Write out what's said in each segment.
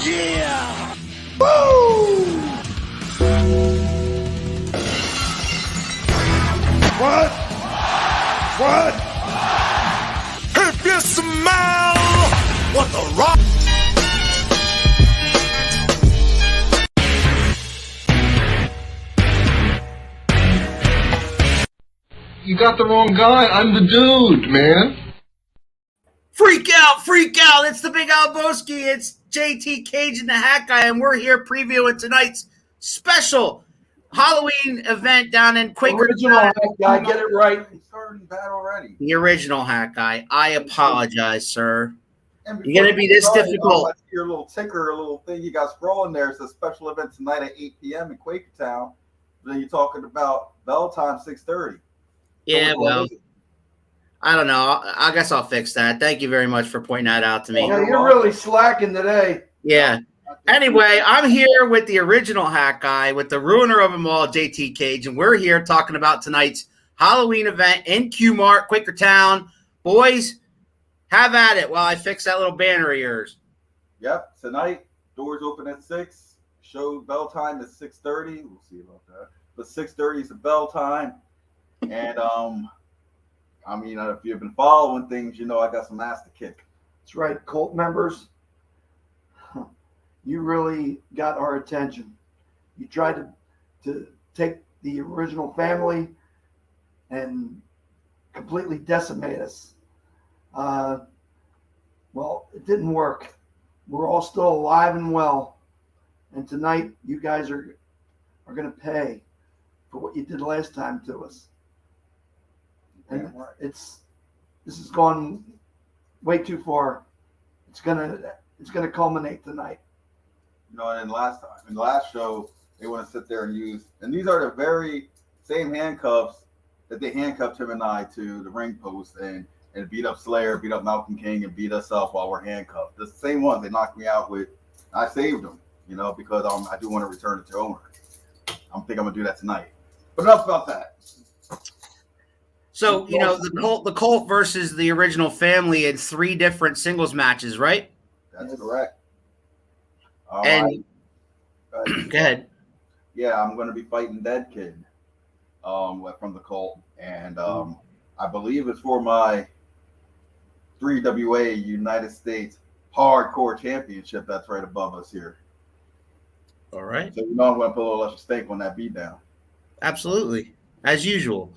Yeah! Woo! What? What? If you smell what the rock... You got the wrong guy. I'm the dude, man. Freak out, freak out. It's the Big Albowski. It's JT Cage and the Hat Guy, and we're here previewing tonight's special Halloween event down in Quakertown. Original Hat Guy, get it right. He's starting bad already. The original Hat Guy. I apologize, sir. You're going to be this difficult. I see your little ticker, a little thing you got scrolling there. It's a special event tonight at 8 p.m. in Quakertown. Then you're talking about bell time 6:30. Yeah, well, I don't know. I guess I'll fix that. Thank you very much for pointing that out to me. Yeah, you're really slacking today. Yeah. Anyway, I'm here with the original Hat Guy, with the ruiner of them all, JT Cage, and we're here talking about tonight's Halloween event in Q-Mart, Quakertown. Boys, have at it while I fix that little banner of yours. Yep, tonight, doors open at 6. Show bell time is 6:30. We'll see about that. But 6:30 is the bell time. And, I mean, if you've been following things, you know I got some ass to kick. That's right, cult members. You really got our attention. You tried to take the original family and completely decimate us. Well, it didn't work. We're all still alive and well. And tonight, you guys are going to pay for what you did last time to us. And this has gone way too far. It's gonna culminate tonight. You know, and in the last show, they want to sit there and use, and these are the very same handcuffs that they handcuffed him and I to the ring post and beat up Slayer, beat up Malcolm King, and beat us up while we're handcuffed. The same ones they knocked me out with. I saved them, you know, because I do want to return it to owner. I'm gonna do that tonight. But enough about that. So, you know, the Colt versus the original family in 3 different singles matches, right? That's correct. And go ahead. Yeah, I'm going to be fighting Dead Kid from the Colt. And I believe it's for my WWWA United States Hardcore Championship that's right above us here. All right. So, you know, I'm going to put a little extra stake on that beatdown. Absolutely. As usual.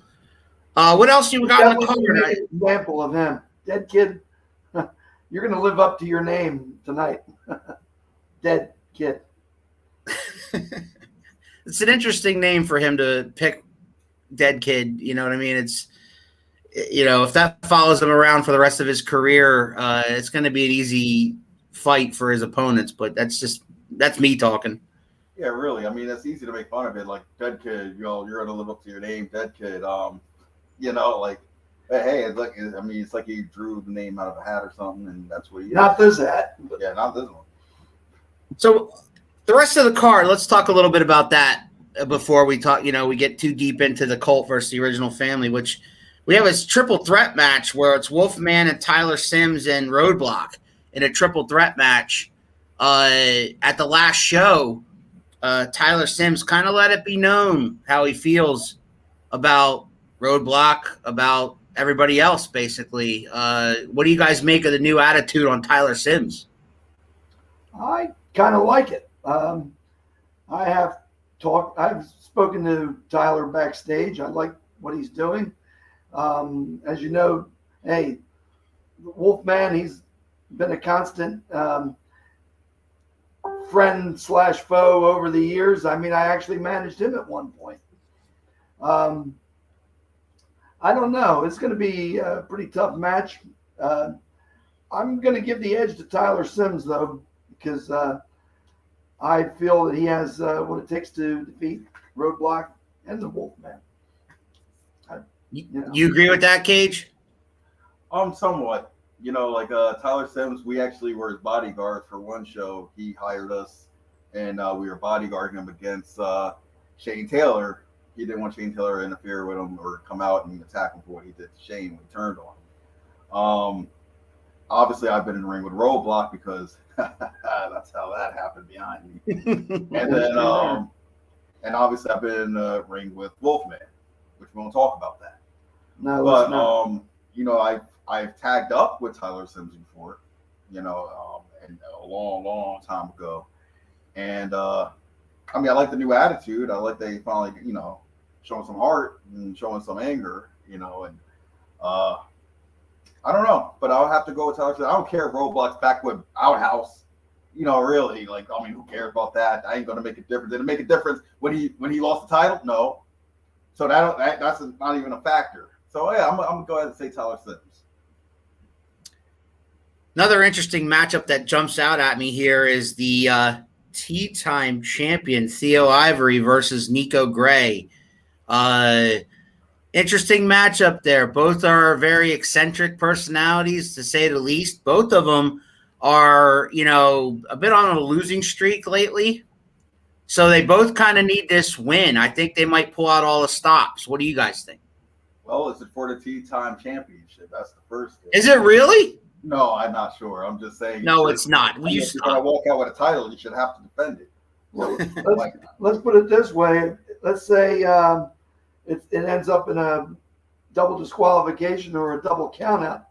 What else you got in the card tonight? Example of him. Dead Kid. You're going to live up to your name tonight. Dead Kid. It's an interesting name for him to pick, Dead Kid. You know what I mean? It's, you know, if that follows him around for the rest of his career, it's going to be an easy fight for his opponents. But that's me talking. Yeah, really. I mean, it's easy to make fun of it. Like, Dead Kid, you know, you're going to live up to your name, Dead Kid. You know, like, hey, it's like, I mean, it's like he drew the name out of a hat or something, and that's what he is. Not this hat. Yeah, not this one. So the rest of the card, let's talk a little bit about that before we talk, you know, we get too deep into the Colt versus the original family, which we have a triple threat match where it's Wolfman and Tyler Sims and Roadblock in a triple threat match. At the last show, Tyler Sims kind of let it be known how he feels about Roadblock, about everybody else, basically. What do you guys make of the new attitude on Tyler Sims? I kind of like it. I've spoken to Tyler backstage. I like what he's doing. As you know, hey, Wolfman, he's been a constant friend / foe over the years. I mean, I actually managed him at one point. I don't know. It's going to be a pretty tough match. I'm going to give the edge to Tyler Sims, though, because I feel that he has what it takes to defeat Roadblock and the Wolfman. You agree with that, Cage? Somewhat. You know, like Tyler Sims, we actually were his bodyguards for one show. He hired us, and we were bodyguarding him against Shane Taylor. He didn't want Shane Taylor to interfere with him or come out and attack him for what he did to Shane when he turned on him. Obviously, I've been in the ring with Roadblock because That's how that happened behind me. And then, and obviously I've been in the ring with Wolfman, which we won't talk about that. No, But, let's not. you know, I've tagged up with Tyler Sims before, you know, and a long, long time ago. And, I mean, I like the new attitude. I like they finally, you know, showing some heart and showing some anger, you know, and I don't know, but I'll have to go with Tyler Sims. I don't care if Roadblock's back with Outhouse, you know, really. Like, I mean, who cares about that? I ain't gonna make a difference. Did it make a difference when he lost the title? No. So that's not even a factor. So yeah, I'm gonna go ahead and say Tyler Sims. Another interesting matchup that jumps out at me here is the Tea Time champion Theo Ivory versus Nico Gray. Interesting matchup there. Both are very eccentric personalities, to say the least. Both of them are, you know, a bit on a losing streak lately. So they both kind of need this win. I think they might pull out all the stops. What do you guys think? Well, is it for the Tea Time Championship? That's the first thing. Is it really? No, I'm not sure. I'm just saying. No, it's not. Will you if you're gonna stop? walk out with a title, you should have to defend it. Well, let's put it this way. Let's say it ends up in a double disqualification or a double countout.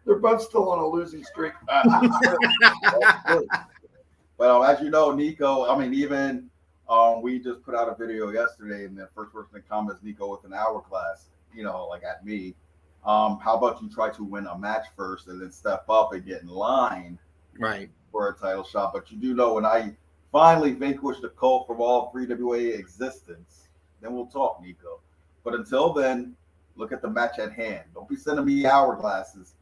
They're both still on a losing streak. Well, as you know, Nico, I mean, even we just put out a video yesterday, and the first person to comment is Nico with an hourglass, you know, like at me. How about you try to win a match first and then step up and get in line Right. for a title shot? But you do know, when I finally vanquish the cult from all 3WA existence, then we'll talk, Nico. But until then, look at the match at hand. Don't be sending me hourglasses.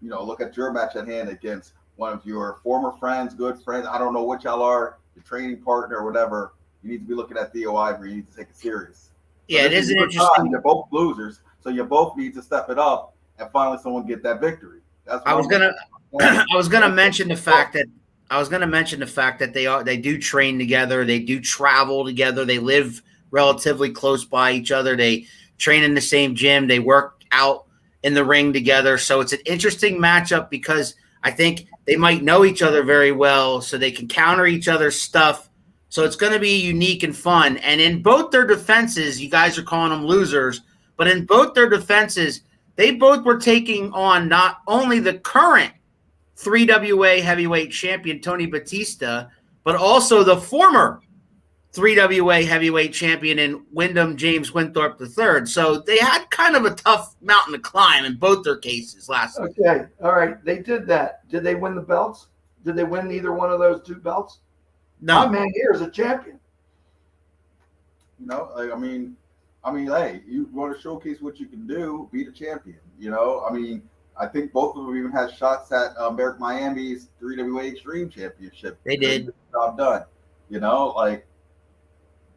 You know, look at your match at hand against one of your former friends, good friends. I don't know what y'all are, your training partner or whatever. You need to be looking at Theo Ivory. You need to take it serious. Yeah, So it this is an your time. interesting. You're both losers, so you both need to step it up and finally someone get that victory. That's I was gonna mention the fact that they do train together, they do travel together, they live relatively close by each other, they train in the same gym, they work out in the ring together. So it's an interesting matchup because I think they might know each other very well, so they can counter each other's stuff. So it's going to be unique and fun. And in both their defenses, you guys are calling them losers, but in both their defenses, they both were taking on not only the current 3WA heavyweight champion, Tony Batista, but also the former 3WA heavyweight champion in Wyndham James Winthorpe III. So they had kind of a tough mountain to climb in both their cases last week. Okay, all right. They did that. Did they win the belts? Did they win either one of those two belts? No. My man here is a champion. You know, like, I mean, hey, you want to showcase what you can do, be the champion. You know, I mean, I think both of them even had shots at Merrick Miami's 3WA Extreme Championship. They did. Get the job done. You know, like,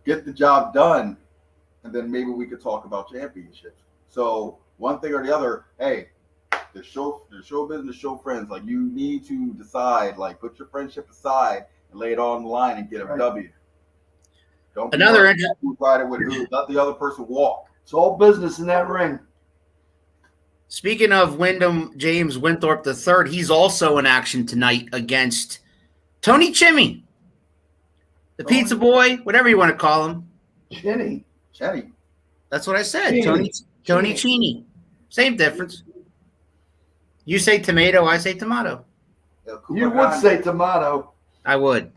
get the job done, and then maybe we could talk about championships. So one thing or the other, hey, the show business, show friends. Like, you need to decide, like, put your friendship aside and lay it on the line and get a Right. W. Don't be Another worried about who's riding with who. Let the other person walk. It's all business in that ring. Speaking of Wyndham James Winthorpe III, he's also in action tonight against Tony Chimmy, the pizza boy, whatever you want to call him. Chinny. Chenny. That's what I said. Cheney. Tony Cheney. Same difference. You say tomato, I say tomato. You would say tomato. I would.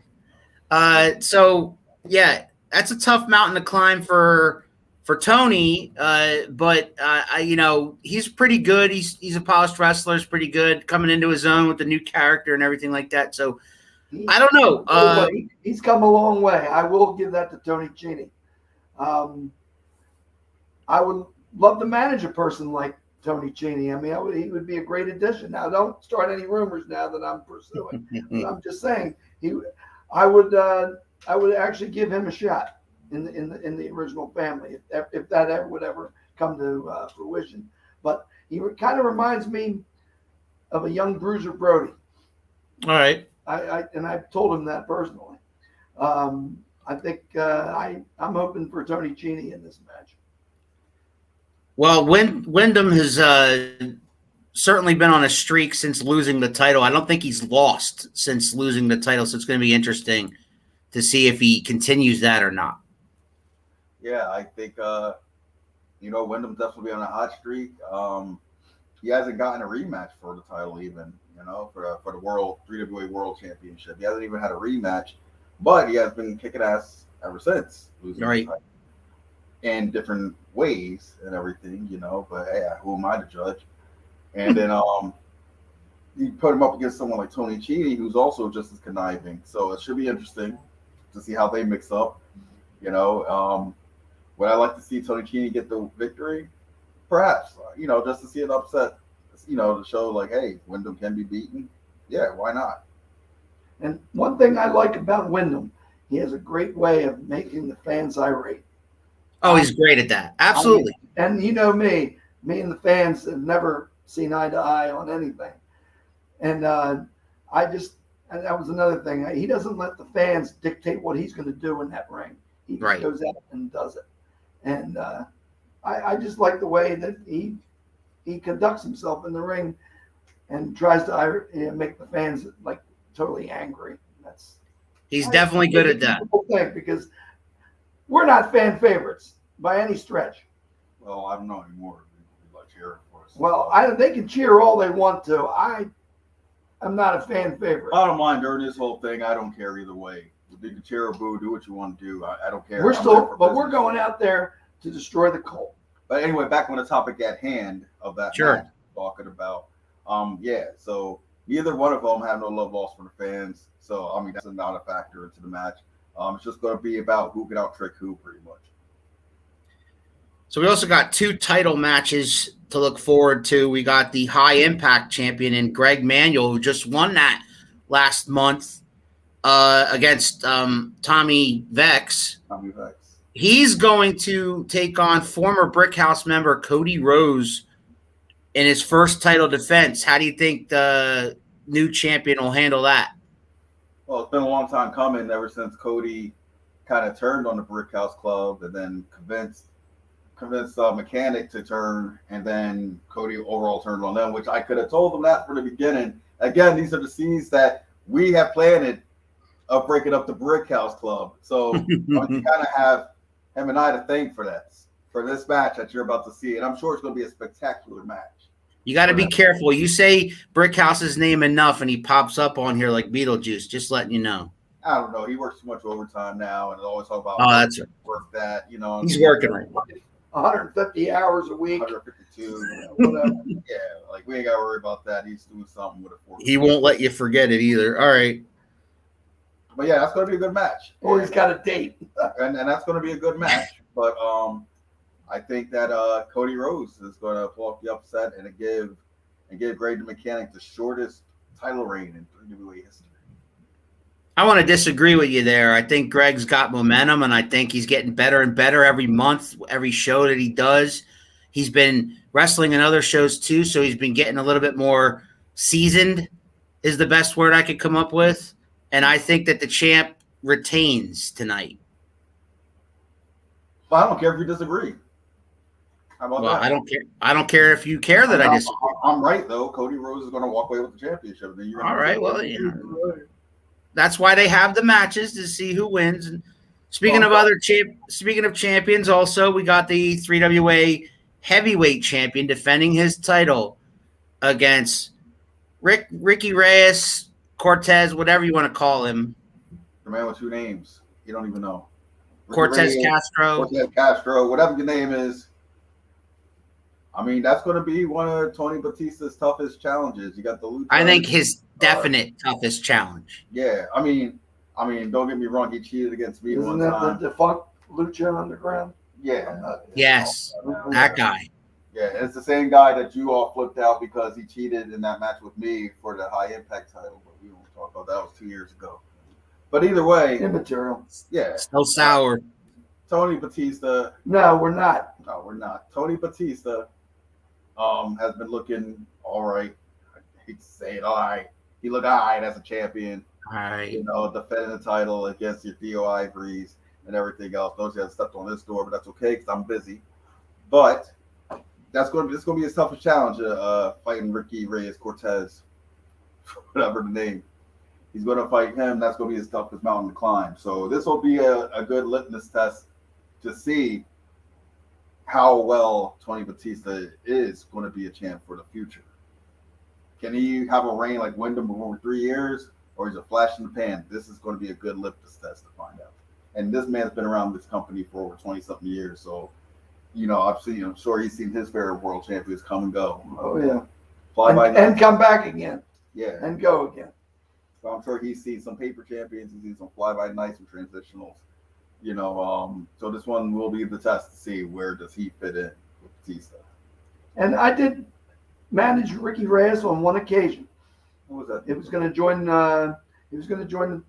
So yeah, that's a tough mountain to climb for Tony. But you know, he's pretty good. He's a polished wrestler. He's pretty good coming into his own with the new character and everything like that. So I don't know. He's come a long way. I will give that to Tony Cheney. I would love to manage a person like Tony Cheney. I mean, he would be a great addition. Now, don't start any rumors now that I'm pursuing. But I'm just saying, I would actually give him a shot in the original family if that ever would ever come to fruition. But he kind of reminds me of a young Bruiser Brody. All right. I've told him that personally. I think I'm hoping for Tony Cheney in this match. Well, Wyndham has certainly been on a streak since losing the title. I don't think he's lost since losing the title, so it's going to be interesting to see if he continues that or not. Yeah, I think Wyndham's definitely on a hot streak. He hasn't gotten a rematch for the title even, for the World 3WA World Championship. He hasn't even had a rematch, but he has been kicking ass ever since losing the title in different ways and everything, But hey, who am I to judge? And then you put him up against someone like Tony Cheney, who's also just as conniving. So it should be interesting to see how they mix up. Would I like to see Tony Cheney get the victory? Perhaps, just to see an upset, to show like, hey, Wyndham can be beaten. Yeah, why not? And one thing I like about Wyndham, he has a great way of making the fans irate. Oh, he's great at that. Absolutely. And you know me and the fans have never seen eye to eye on anything. And and that was another thing. He doesn't let the fans dictate what he's going to do in that ring. He just goes out and does it. And I just like the way that he conducts himself in the ring and tries to make the fans like totally angry. He's definitely good at that. Because we're not fan favorites by any stretch. Well, I don't know anymore. Like cheering for us. Well, they can cheer all they want to. I'm not a fan favorite. I don't mind during this whole thing. I don't care either way. You can cheer or boo, do what you want to do. I don't care. We're going out there to destroy the Colt. But anyway, back on the topic at hand of that match talking about. So neither one of them have no love lost for the fans. So I mean that's not a factor into the match. It's just going to be about who can out trick who pretty much. So we also got 2 title matches to look forward to. We got the High Impact champion in Greg Manuel, who just won that last month against Tommy Vex. Tommy Vex. He's going to take on former Brickhouse member Cody Rose in his first title defense. How do you think the new champion will handle that? Well, it's been a long time coming ever since Cody kind of turned on the Brickhouse Club and then convinced Mechanic to turn, and then Cody overall turned on them, which I could have told them that from the beginning. Again, these are the seeds that we have planted of breaking up the Brickhouse Club. So you kind of have him and I to thank for this match that you're about to see, and I'm sure it's going to be a spectacular match. You got to be careful. You say Brickhouse's name enough, and he pops up on here like Beetlejuice. Just letting you know. I don't know. He works too much overtime now, and always talk about that's right. Work that. He's working right now. 150 hours a week. 152. Whatever. Yeah, like we ain't got to worry about that. He's doing something with a 4. He won't let you forget it either. All right. But yeah, that's going to be a good match. Or he's got a date. and that's going to be a good match. But I think that Cody Rose is going to pull off the upset and give Greg the Mechanic the shortest title reign in 3WA history. I want to disagree with you there. I think Greg's got momentum, and I think he's getting better and better every month, every show that he does. He's been wrestling in other shows too, so he's been getting a little bit more seasoned is the best word I could come up with. And I think that the champ retains tonight. Well, I don't care if you disagree. How about that? I don't care if you care that I disagree. I'm right, though. Cody Rose is going to walk away with the championship. Then you're all right. Well, that's why they have the matches to see who wins. And speaking of champions, also we got the 3WA heavyweight champion defending his title against Ricky Reyes, Cortez, whatever you want to call him. The man with 2 names. You don't even know. Cortez Castro, whatever your name is. I mean, that's going to be one of Tony Batista's toughest challenges. You got the Lucha. I think his definite toughest challenge. Yeah, I mean, don't get me wrong. He cheated against me one time. Isn't that the defunct Lucha Underground? Yeah. Yes, that guy. Yeah, it's the same guy that you all flipped out because he cheated in that match with me for the High Impact title. But we won't talk about that. That was 2 years ago. But either way, immaterial. Yeah. So sour. Tony Batista. No, we're not. No, we're not. Tony Batista has been looking all right. I hate to say it, all right. He looked all right as a champion. All right. Defending the title against your Theo Ivory's and everything else. Those guys stepped on this door, but that's okay because I'm busy. But this going to be his toughest challenge. Fighting Ricky Reyes Cortez, whatever the name. He's going to fight him. That's going to be his toughest mountain to climb. So this will be a good litmus test to see how well Tony Batista is going to be a champ for the future. Can he have a reign like Wyndham over 3 years, or is it a flash in the pan? This is going to be a good litmus test to find out. And this man's been around this company for over 20-something years. So, I'm sure he's seen his fair world champions come and go. Oh, yeah. Fly by And come back again. Yeah. And go again. So I'm sure he's seen some paper champions, he's seen some fly-by-nights and transitionals. So this one will be the test to see where does he fit in with Batista. And I did manage Ricky Reyes on one occasion. What was that? It was going to join. He was going to join.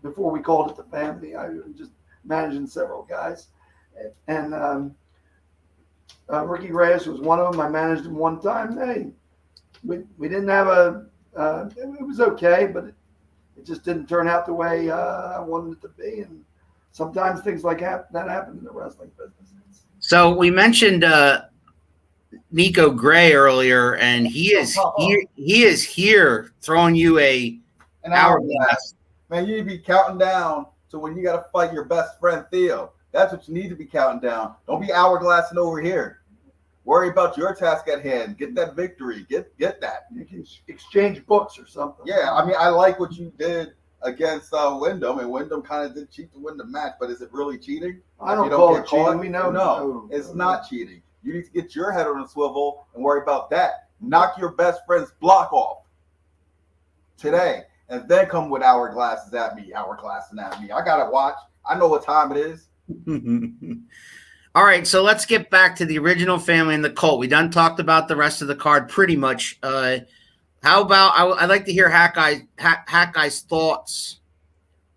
Before we called it the family, I was just managing several guys, and Ricky Reyes was one of them. I managed him one time. Hey, we didn't have it was okay, but it just didn't turn out the way I wanted it to be. And sometimes things like that happen in the wrestling business. So we mentioned Nico Gray earlier, and he is here throwing you an hourglass. Man, you need to be counting down to when you got to fight your best friend Theo. That's what you need to be counting down. Don't be hourglassing over here. Worry about your task at hand. Get that victory. Get that. You can exchange books or something. Yeah, I mean, I like what you did against Wyndham, and Wyndham kind of did cheat to win the match, but is it really cheating? I don't call it cheating. We know. No, it's not cheating. You need to get your head on a swivel and worry about that. Knock your best friend's block off today, and then come with hourglasses at me, hourglassing at me. I got to watch. I know what time it is. All right, so let's get back to the original family and the cult. We done talked about the rest of the card pretty much. How about I'd like to hear Hat Guy's thoughts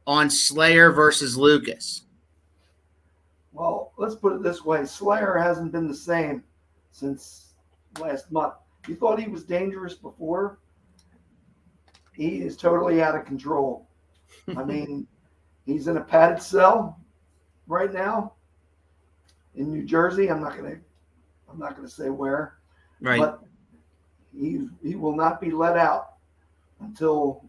on Slayer versus Lucas. Well, let's put it this way. Slayer hasn't been the same since last month. You thought he was dangerous before? He is totally out of control. I mean, he's in a padded cell right now in New Jersey. I'm not gonna say where. Right. But he will not be let out until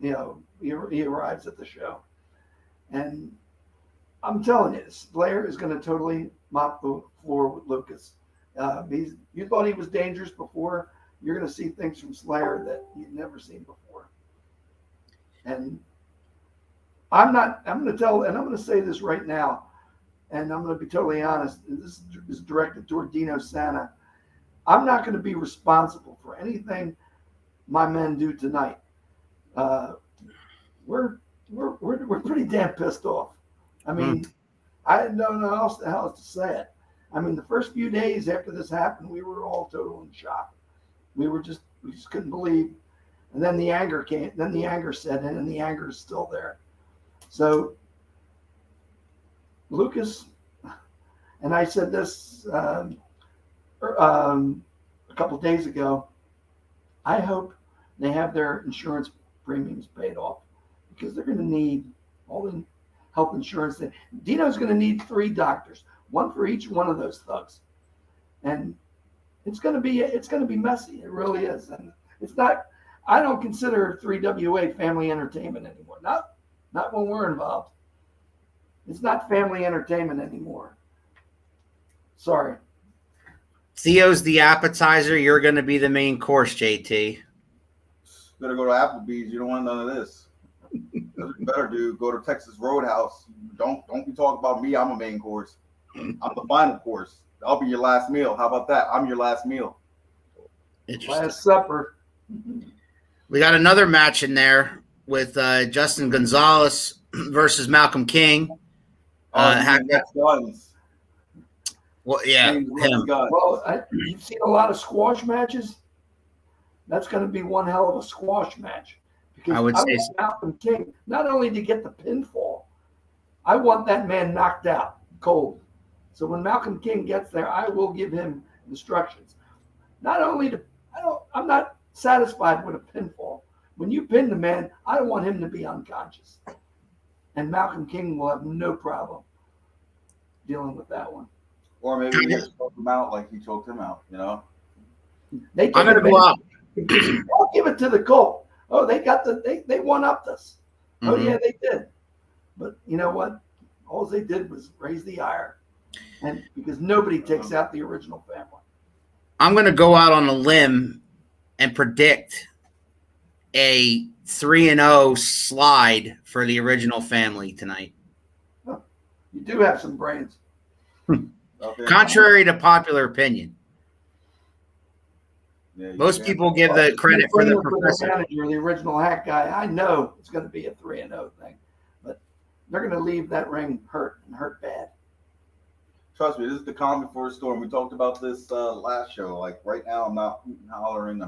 he arrives at the show. And I'm telling you, Slayer is going to totally mop the floor with Lucas. You thought he was dangerous before. You're going to see things from Slayer that you've never seen before. And I'm going to say this right now, and I'm going to be totally honest. This is directed toward Dino Santa. I'm not going to be responsible for anything my men do tonight. We're pretty damn pissed off. I mean, I don't know how else to say it. I mean, the first few days after this happened, we were all totally in shock. We just couldn't believe. And then the anger came. Then the anger set in, and the anger is still there. So, Lucas, and I said this a couple of days ago. I hope they have their insurance premiums paid off because they're going to need all the health insurance. Dino's going to need 3 doctors, one for each one of those thugs, and it's going to be messy. It really is, and it's not. I don't consider 3WA family entertainment anymore. Not when we're involved. It's not family entertainment anymore. Sorry. Theo's the appetizer. You're going to be the main course, JT. Better go to Applebee's. You don't want none of this. Better do go to Texas Roadhouse. Don't be talking about me. I'm a main course. I'm the final course. I'll be your last meal. How about that? I'm your last meal. Last supper. We got another match in there with Justin Gonzalez versus Malcolm King. Guns. Well, yeah, him. Well, you've seen a lot of squash matches. That's going to be one hell of a squash match. Because I would say want Malcolm King not only to get the pinfall, I want that man knocked out cold. So when Malcolm King gets there, I will give him instructions. I'm not satisfied with a pinfall. When you pin the man, I want him to be unconscious. And Malcolm King will have no problem dealing with that one. Or maybe he just choked him out like he choked him out, you know? They I'm going to go out. I'll give it to the Colt. Oh, they one-upped us. Oh, Mhm. yeah, they did. But you know what? All they did was raise the ire. And because nobody takes out the original family. I'm going to go out on a limb and predict a 3-0 slide for the original family tonight. You do have some brains. Okay. Contrary to popular opinion. Yeah, Most people give the credit for the professor. Manager, the original hack guy. I know it's going to be a 3-0 thing, but they're going to leave that ring hurt bad. Trust me, this is the calm before the storm. We talked about this last show. Like right now, I'm not hooting, hollering.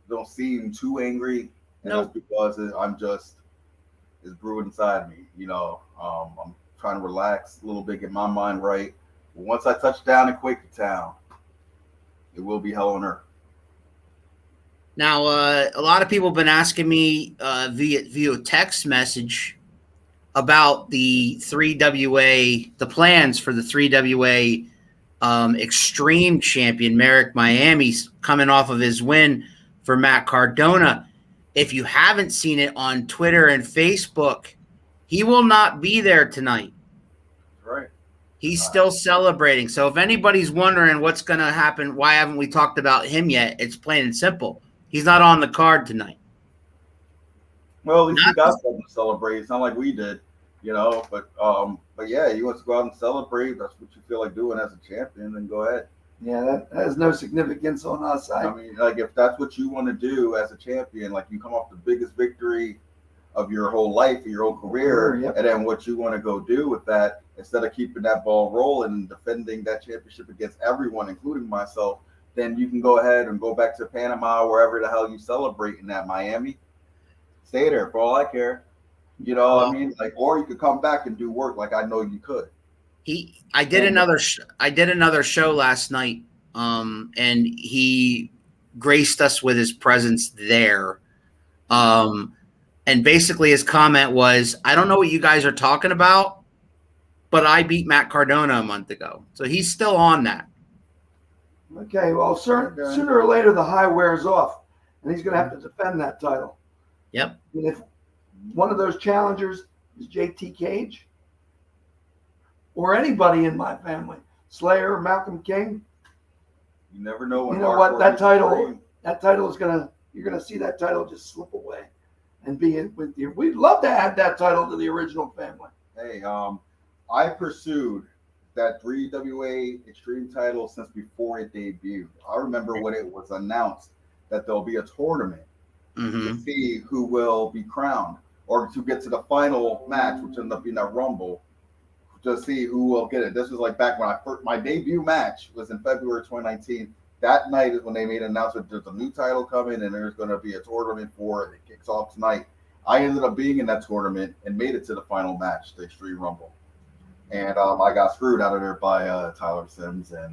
Don't seem too angry. And that's because it's brewing inside me. You know, I'm trying to relax a little bit, get my mind right. But once I touch down in Quakertown, it will be hell on earth. Now, a lot of people have been asking me via text message about the 3WA, the plans for the 3WA Extreme Champion, Merrick Miami's coming off of his win for Matt Cardona. If you haven't seen it on Twitter and Facebook, he will not be there tonight. Right. He's still celebrating. So if anybody's wondering what's going to happen, why haven't we talked about him yet? It's plain and simple. He's not on the card tonight. Well, at least he got something to celebrate. It's not like we did, you know. But yeah, he wants to go out and celebrate. That's what you feel like doing as a champion. Then go ahead. Yeah, that has no significance on us. I mean, like if that's what you want to do as a champion, like you come off the biggest victory of your whole life, of your whole career, Yep. and then what you want to go do with that, instead of keeping that ball rolling and defending that championship against everyone, including myself, then you can go ahead and go back to Panama, wherever the hell you celebrate in that Miami. Stay there for all I care. You know what I mean? Like, or you could come back and do work like I know you could. I did another show last night, and he graced us with his presence there. And basically his comment was, I don't know what you guys are talking about, but I beat Matt Cardona a month ago. So he's still on that. Okay, well, sooner or later the high wears off, and he's going to have to defend that title. Yep. And if one of those challengers is JT Cage or anybody in my family, Slayer, Malcolm King, You never know when. you know what? That title is you're going to see that title just slip away and be in with you. We'd love to add that title to the original family. Hey, I pursued that 3WA Extreme title since before it debuted. I remember when it was announced that there'll be a tournament to see who will be crowned, or to get to the final match, which ended up being that Rumble, to see who will get it. This was like back when my debut match was in February 2019. That night is when they made an announcement there's a new title coming and there's going to be a tournament for it. It kicks off tonight. I ended up being in that tournament and made it to the final match, the Extreme Rumble. And I got screwed out of there by Tyler Sims and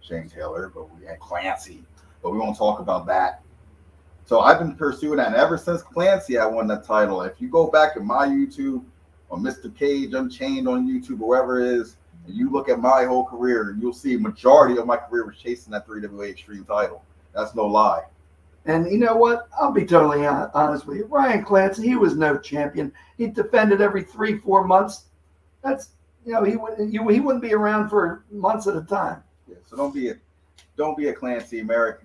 Shane Taylor, and Clancy. But we won't talk about that. So I've been pursuing that. And ever since Clancy, I won that title. If you go back in my YouTube, or Mr. Cage Unchained on YouTube, or wherever it is, and you look at my whole career, you'll see majority of my career was chasing that 3WA Extreme title. That's no lie. And you know what? I'll be totally honest with you. Ryan Clancy, he was no champion. He defended every 3-4 months. That's, he wouldn't be around for months at a time. Yeah, so don't be a Clancy Merrick.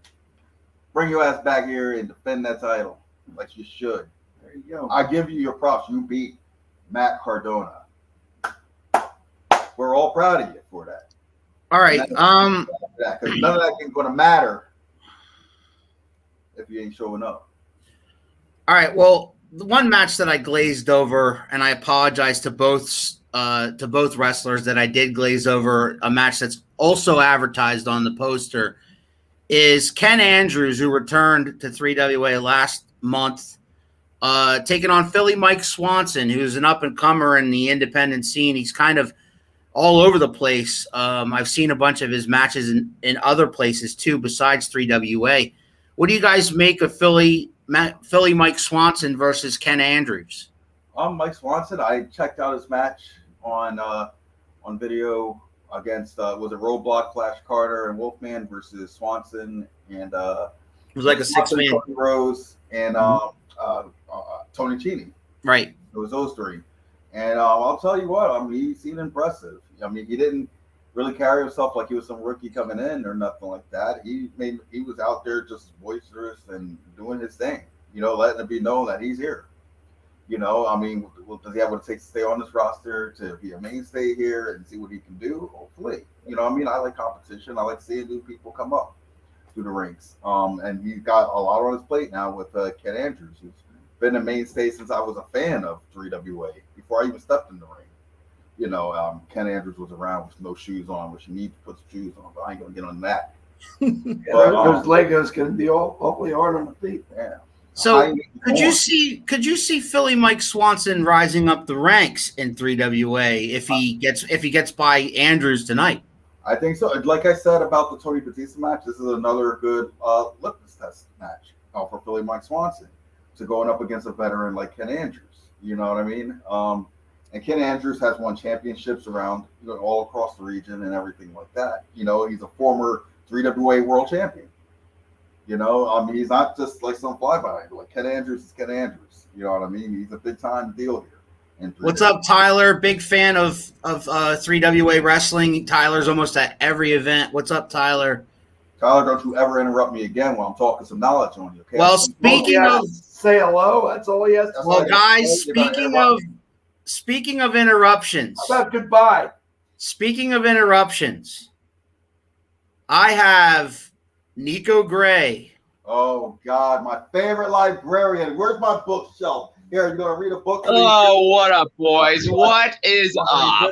Bring your ass back here and defend that title like you should. There you go. I give you your props. You beat Matt Cardona. We're all proud of you for that. All right. Because none of that ain't going to matter if you ain't showing up. All right. Well, the one match that I glazed over, and I apologize to both wrestlers that I did glaze over, a match that's also advertised on the poster, is Ken Andrews, who returned to 3WA last month, taking on Philly Mike Swanson, who's an up-and-comer in the independent scene. He's kind of all over the place. I've seen a bunch of his matches in other places, too, besides 3WA. What do you guys make of Philly Mike Swanson versus Ken Andrews? Mike Swanson, I checked out his match on video. against was it Roadblock, Flash Carter, and Wolfman versus Swanson and It was like a Swanson, 6-man. Cody Rose and Tony Cheney. Right. It was those three. And I'll tell you what, I mean, he seemed impressive. I mean, he didn't really carry himself like he was some rookie coming in or nothing like that. He was out there just boisterous and doing his thing, letting it be known that he's here. I mean, does he have what it takes to stay on this roster, to be a mainstay here and see what he can do? Hopefully. I mean, I like competition. I like seeing new people come up through the ranks. And he's got a lot on his plate now with Ken Andrews, who's been a mainstay since I was a fan of 3WA, before I even stepped in the ring. Ken Andrews was around with no shoes on, which you need to put some shoes on, but I ain't going to get on that. Those Legos can be awfully hard on the feet. Yeah. So could you see Philly Mike Swanson rising up the ranks in 3WA if he gets by Andrews tonight? I think so. Like I said about the Tony Batista match, this is another good litmus test match for Philly Mike Swanson to going up against a veteran like Ken Andrews. You know what I mean? And Ken Andrews has won championships around all across the region and everything like that. He's a former 3WA world champion. I mean, he's not just like some flyby. Like Ken Andrews is Ken Andrews. You know what I mean? He's a big time deal here. What's up, Tyler? Big fan of 3WA wrestling. Tyler's almost at every event. What's up, Tyler? Tyler, don't you ever interrupt me again while I'm talking some knowledge on you. Okay? Well, speaking of say hello, that's all he has to say. well, guys, speaking of interruptions. How about goodbye? Speaking of interruptions, I have Nico Gray. Oh God, my favorite librarian. Where's my bookshelf? Here, you gonna read a book? Oh, what up, boys? What is up?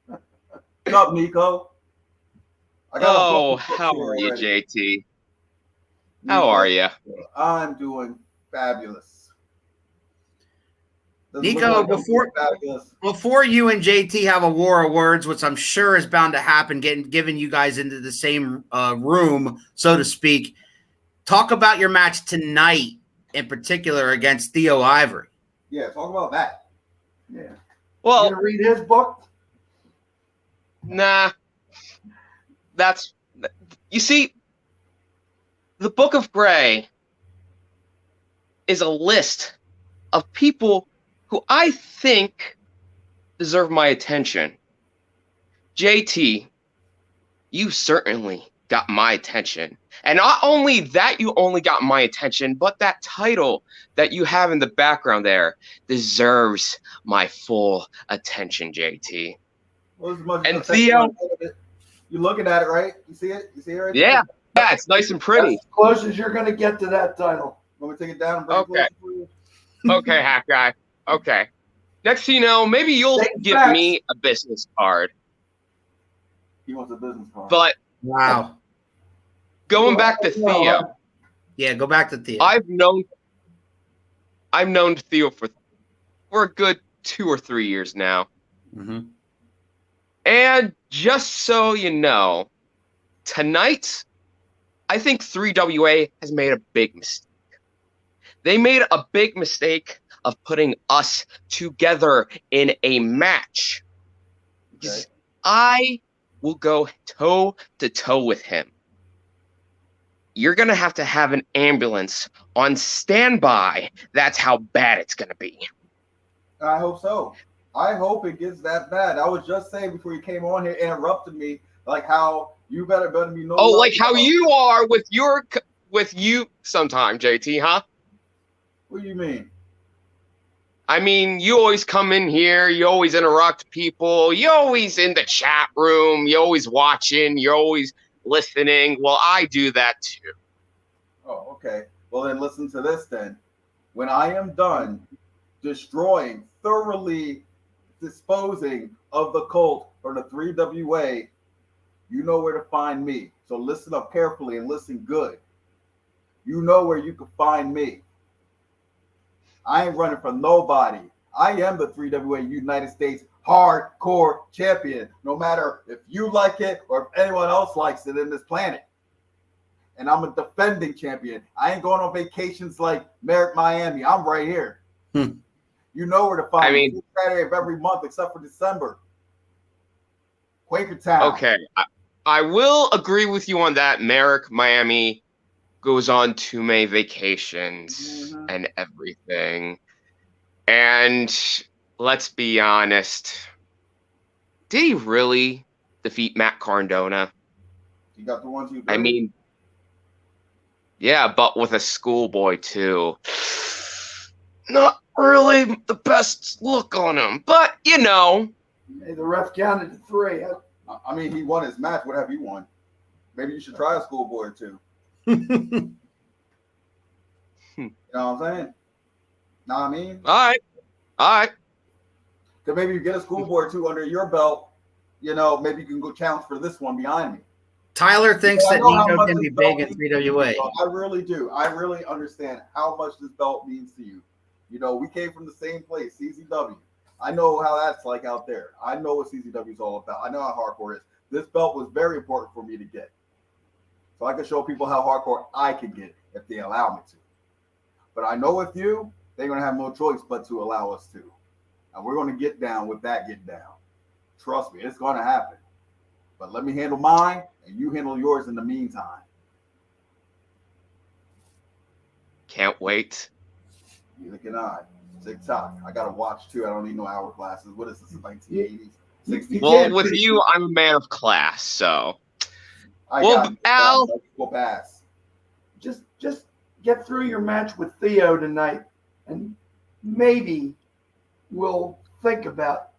What's up, Nico? Oh, how are you, JT? How are you? I'm doing fabulous. Nico, before you and JT have a war of words, which I'm sure is bound to happen, giving you guys into the same room, so to speak, talk about your match tonight, in particular against Theo Ivory. Yeah, talk about that. Yeah. Well, you gonna read his book? Nah. You see, the Book of Gray is a list of people who I think deserve my attention. JT, you certainly got my attention. And not only that you only got my attention, but that title that you have in the background there deserves my full attention, JT. Well, and Theo, you're looking at it, right? You see it? You see it right yeah. there? Yeah, it's nice and pretty. As close as you're going to get to that title. Want me to take it down and bring it closer for you? Okay, hack guy. Okay. Next thing you know, maybe you'll give me a business card. He wants a business card. But wow. Going back to Theo. Yeah, go back to Theo. I've known Theo for a good 2 or 3 years now. Mm-hmm. And just so you know, tonight, I think 3WA has made a big mistake. They made a big mistake of putting us together in a match. Okay. I will go toe-to-toe with him. You're going to have an ambulance on standby. That's how bad it's going to be. I hope so. I hope it gets that bad. I was just saying before you came on here, interrupted me, like how you better be no. Oh, like how you are with you sometime, JT, huh? What do you mean? I mean, you always come in here, you always interrupt people, you're always in the chat room, you're always watching, you're always listening. Well, I do that too. Oh, okay. Well, then listen to this then. When I am done destroying, thoroughly disposing of the cult or the 3WA, you know where to find me. So listen up carefully and listen good. You know where you can find me. I ain't running from nobody. I am the 3WA United States hardcore champion, no matter if you like it or if anyone else likes it in this planet. And I'm a defending champion. I ain't going on vacations like Merrick, Miami. I'm right here. You know where to find me. Saturday of every month except for December. Quakertown. Okay, I will agree with you on that. Merrick, Miami goes on too many vacations and everything. And let's be honest, did he really defeat Matt Cardona? You got the ones you. I mean, yeah, but with a schoolboy too. Not really the best look on him, but you know. Hey, the ref counted to 3. I mean, he won his match. What have you won? Maybe you should try a schoolboy or two. You know what I'm saying? Know what I mean? All right. Because maybe you get a schoolboy or two under your belt. You know, maybe you can go challenge for this one behind me. Tyler thinks that Nico can be big in 3WA. I really do. I really understand how much this belt means to you. You know, we came from the same place, CZW. I know how that's like out there. I know what CZW is all about. I know how hardcore it is. This belt was very important for me to get. So I can show people how hardcore I can get if they allow me to. But I know with you, they're going to have no choice but to allow us to. And we're going to get down with that get down. Trust me, it's going to happen. But let me handle mine, and you handle yours in the meantime. Can't wait. Neither can I. TikTok. I got to watch, too. I don't need no hourglasses. What is this, 1980s? 60s? Well, with you, I'm a man of class, so. Well, Al. Pass. Just get through your match with Theo tonight, and maybe we'll think about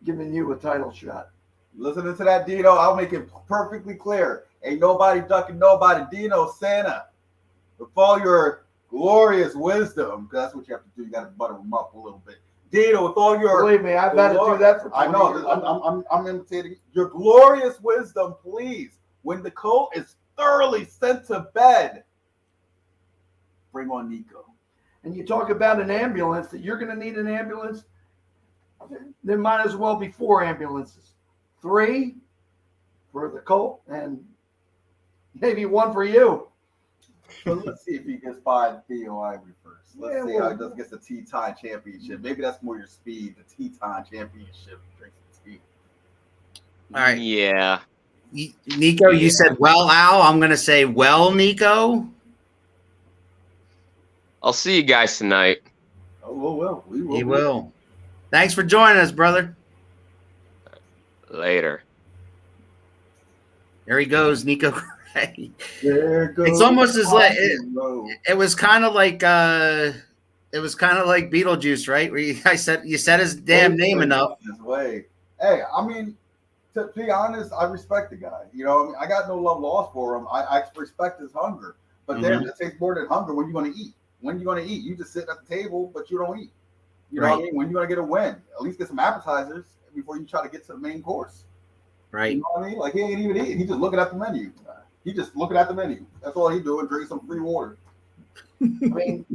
giving you a title shot. Listening to that, Dino, I'll make it perfectly clear. Ain't nobody ducking nobody. Dino, Santa, with all your glorious wisdom, because that's what you have to do. You got to butter them up a little bit. Dino, with all your... Believe me, I've had to do that for 20 years. I know. I'm imitating your glorious wisdom, please. When the Colt is thoroughly sent to bed, bring on Nico. And you talk about an ambulance, that you're going to need an ambulance, there might as well be 4 ambulances. 3 for the Colt and maybe 1 for you. So let's see if he gets by Theo Ivory first. Let's see how he does against the Teton Championship. Maybe that's more your speed, the Teton Championship. All right. Yeah. Nico, you said, well, Al. I'm going to say, well, Nico. I'll see you guys tonight. Oh, we will. He will. Thanks for joining us, brother. Later. There he goes, Nico Gray. There goes It's almost as like it was kind of like Beetlejuice, right? Where you said his damn name enough. This way. Hey, I mean, to be honest, I respect the guy. You know, I mean, I got no love lost for him. I respect his hunger. But damn, it takes more than hunger. When you going to eat? When you going to eat? You just sit at the table, but you don't eat. You know what I mean? When you going to get a win? At least get some appetizers before you try to get to the main course. Right. You know what I mean? Like, he ain't even eating. He's just looking at the menu. That's all he doing, drink some free water. I mean,